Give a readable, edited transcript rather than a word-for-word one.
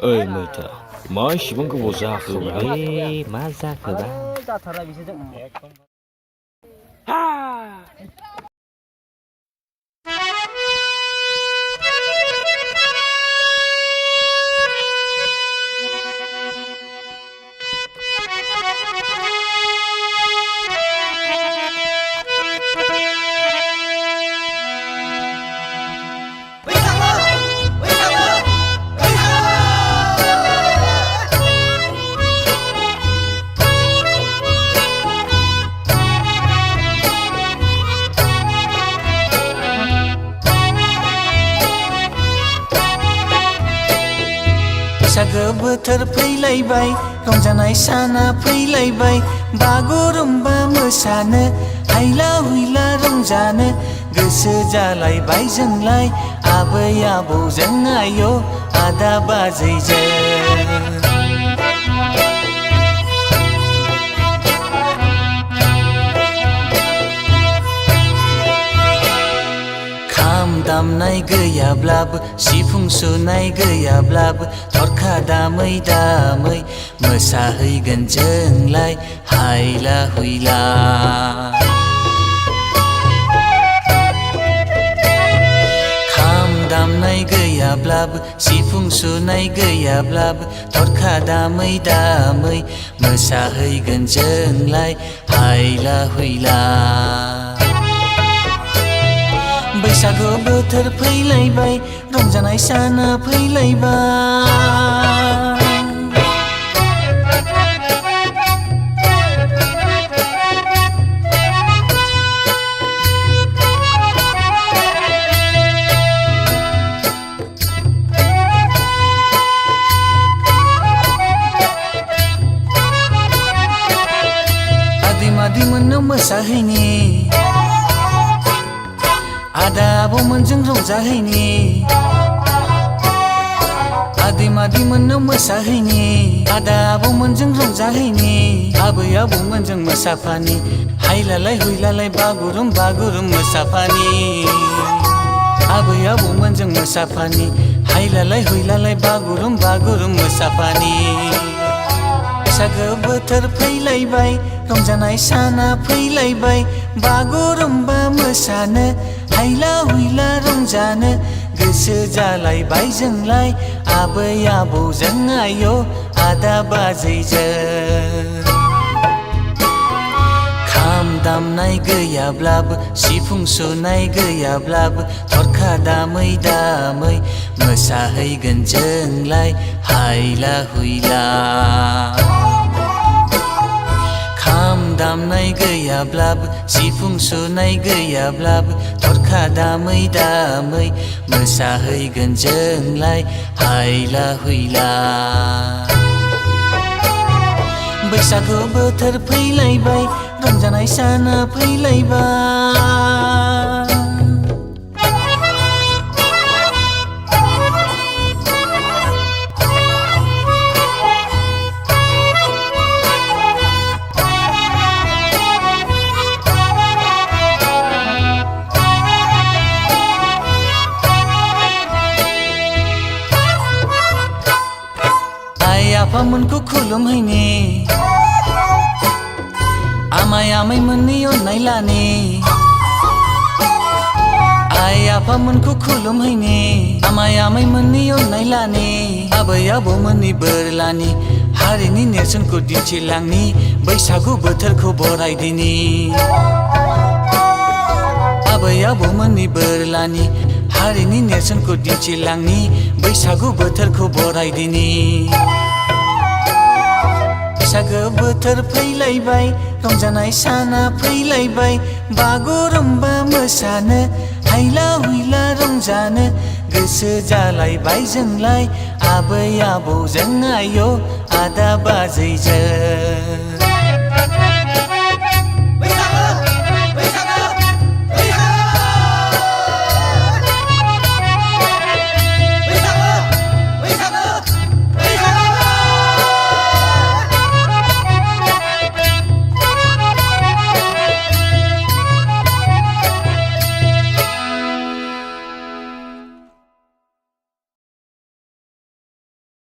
ओइ मैथा मा इसिबां गोबाव जाखोलै मा जाखोबा जाथारा बिसोरजों बैसागो बोथोर फैलायबाय रंजानाय साना फैलायबाय बागुरुम्बा मोसानो हायला हुइला रंजानो गोसो जालायबाय जोंलाय आबै आबौजों आयौ आदा बाजैजों दामनाय गैयाब्लाबो सिफुं सुनाय गैयाब्लाबो थरखा दामै दामै मोसाहैगोन जोंलाय हायला हुइला खाम दामनाय गैयाब्लाबो सिफुं सुनाय गैयाब्लाबो थरखा दामै दामै मोसाहैगोन जोंलाय हायला हुइला बैसागु बोथोर फैलायबाय रंजानाय साना फैलायबाय आदै मादै मोननाव मोसाहैनि आदा आबौमोनजों रंजाहैनि आदै मादै मोननाव मोसाहैनि आदा आबौमोनजों रंजाहैनि आबै आबौमोनजों मोसाफानि हायलालाय हुइलालाय बागुरुम बागुरुम मोसाफानि आबै आबौमोनजों मोसाफानि हायलालाय हुइलालाय बागुरुम बागुरुम मोसाफानि बैसागो बोथोर फैलायबाय रंजानाय साना फैलायबाय बागुरुम्बा मोसानो हायला हुइला रंजानो गोसो जालायबाय जोंलाय आबै आबौजों आयौ आदा बाजैजों खाम दामनाय गैयाब्लाबो सिफुं सुनाय गैयाब्लाबो थरखा दामै दामै मोसाहैगोन जोंलाय हायला हुइला दामनाय गैयाब्लाबो सिफुं सुनाय गैयाब्लाबो थरखा दामै दामै मोसाहैगोन जोंलाय हायला हुइला बैसागु बोथोर फैलायबाय रंजानाय साना फैलायबाय आफामोनखौ खुलुमहैनि आमाय आमायमोननि अननाय लानि आइ आफामोनखौ खुलुमहैनि आमाय आमायमोननि अननाय लानि आबै आबौमोननि बोर लानि हारिनि नेरसोनखौ दिन्थिलांनि बैसागु बोथोरखौ बरायदिनि आबै आबौमोननि बोर लानि हारिनि नेरसोनखौ दिन्थिलांनि बैसागु बोथोरखौ बरायदिनि बैसागो बोथोर फैलायबाय रंजानाय साना फैलायबाय बागुरुम्बा मोसानो हायला हुइला रंजानो गोसो जालायबाय जोंलाय आबै आबौजों आयौ आदा बाजैजों